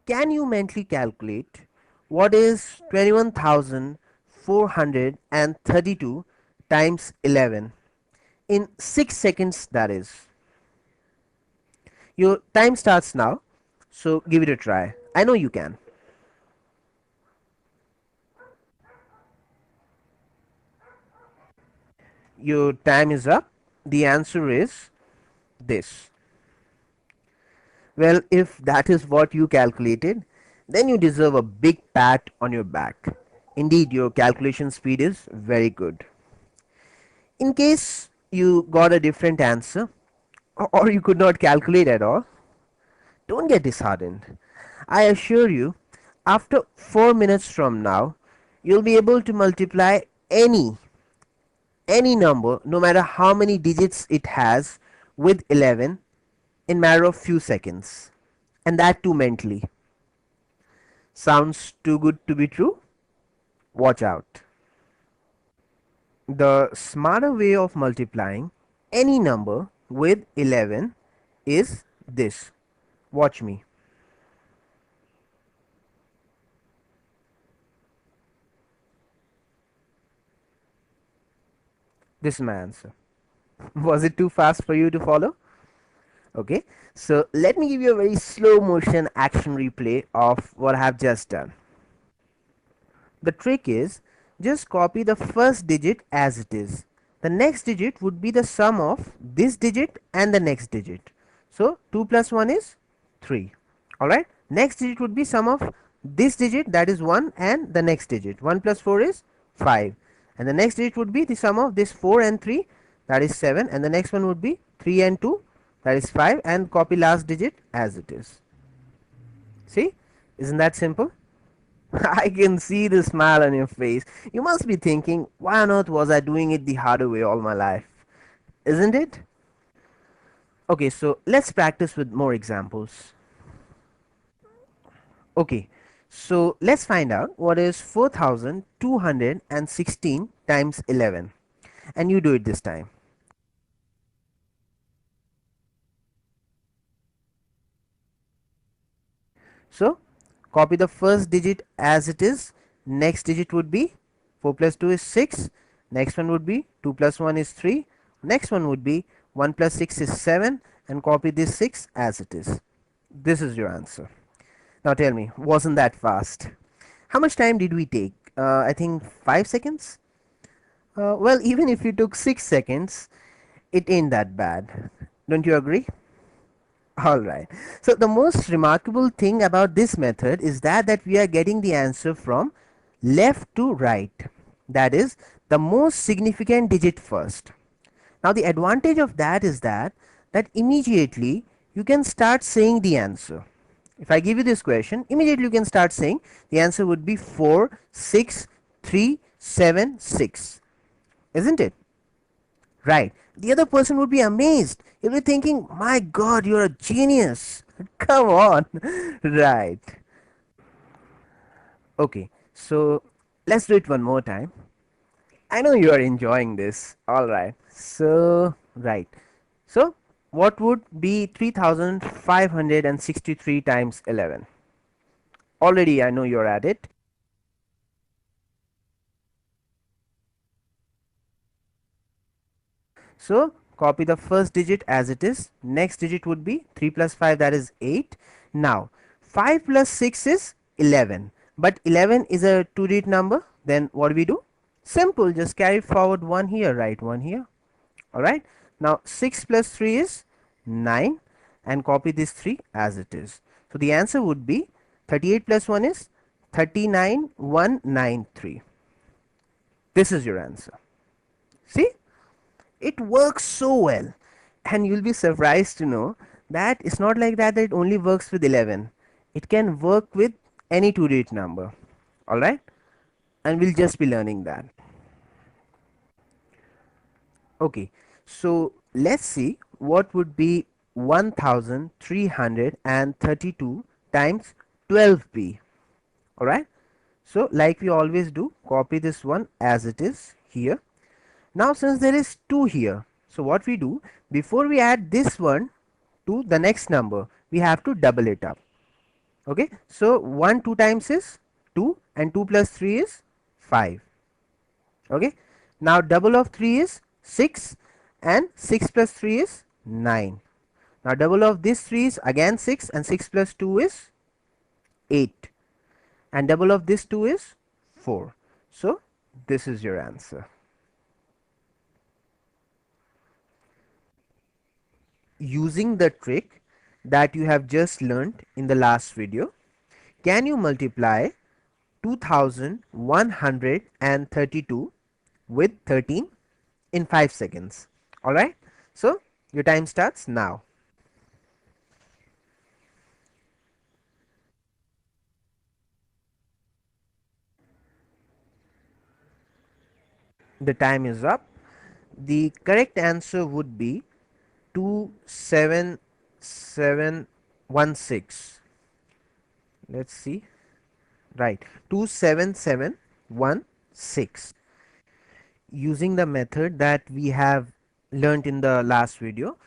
Can you mentally calculate what is 21,432 times 11 in 6 seconds? That is, your time starts now, so give it a try. I know you can. Your time is up. The answer is this. Well, if that is what you calculated, then you deserve a big pat on your back. Indeed, your calculation speed is very good. In case you got a different answer, or you could not calculate at all, don't get disheartened. I assure you, after 4 minutes from now, you'll be able to multiply any number, no matter how many digits it has, with 11 in matter of few seconds, and that too mentally. Sounds too good to be true? Watch out. The smarter way of multiplying any number with 11 is this. Watch me. This is my answer. Was it too fast for you to follow? Okay, so let me give you a very slow motion action replay of what I have just done. The trick is, just copy the first digit as it is. The next digit would be the sum of this digit and the next digit. So 2 plus 1 is 3. Alright, next digit would be sum of this digit, that is 1, and the next digit. 1 plus 4 is 5. And the next digit would be the sum of this 4 and 3, that is 7. And the next one would be 3 and 2, that is 5. And copy last digit as it is. See, isn't that simple? I can see the smile on your face. You must be thinking, why on earth was I doing it the harder way all my life? Isn't it? Okay, so let's practice with more examples. Okay, so let's find out what is 4,216 times 11. And you do it this time. So copy the first digit as it is. Next digit would be 4 plus 2 is 6. Next one would be 2 plus 1 is 3. Next one would be 1 plus 6 is 7, and copy this 6 as it is. This is your answer. Now tell me, wasn't that fast? How much time did we take? I think 5 seconds? Well, even if you took 6 seconds, it ain't that bad. Don't you agree? Alright. So the most remarkable thing about this method is that we are getting the answer from left to right. That is, the most significant digit first. Now the advantage of that is that immediately you can start saying the answer. If I give you this question, immediately you can start saying the answer would be 4, 6, 3, 7, 6. Isn't it? Right. The other person would be amazed. He'll be thinking, my God, you're a genius. Come on. Right. Okay. So let's do it one more time. I know you are enjoying this. Alright. So, right. So, what would be 3,563 times 11? Already I know you're at it. So copy the first digit as it is. Next digit would be 3 plus 5, that is 8. Now 5 plus 6 is 11, but 11 is a 2-digit number. Then what do we do? Simple, just carry forward 1 here, write 1 here. Alright. Now 6 plus 3 is 9, and copy this 3 as it is. So the answer would be 38 plus 1 is 39,193. This is your answer. See? It works so well, and you'll be surprised to know that it's not like that it only works with 11. It can work with any 2-digit number. Alright, and we'll just be learning that. Okay, so let's see what would be 1332 times 12b. Alright, so like we always do, copy this one as it is here. Now since there is 2 here, so what we do, before we add this one to the next number, we have to double it up. Okay, so 1 2 times is 2 and 2 plus 3 is 5. Okay, now double of 3 is 6 and 6 plus 3 is 9. Now double of this 3 is again 6 and 6 plus 2 is 8, and double of this 2 is 4. So this is your answer. Using the trick that you have just learned in the last video, can you multiply 2132 with 13 in 5 seconds? Alright, so your time starts now. The time is up. The correct answer would be 27716. Let's see. Right, 27716. Using the method that we have learnt in the last video.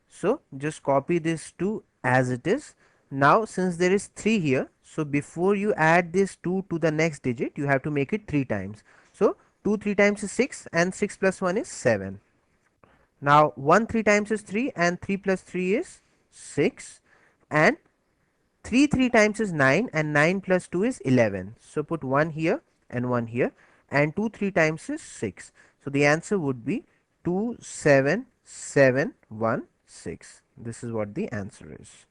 So just copy this 2 as it is. Now since there is 3 here, so before you add this 2 to the next digit, you have to make it 3 times. So 2 3 times is 6 and 6 plus 1 is 7. Now 1 3 times is 3 and 3 plus 3 is 6, and 3 3 times is 9 and 9 plus 2 is 11. So put 1 here and 1 here, and 2 3 times is 6. So the answer would be 27716. This is what the answer is.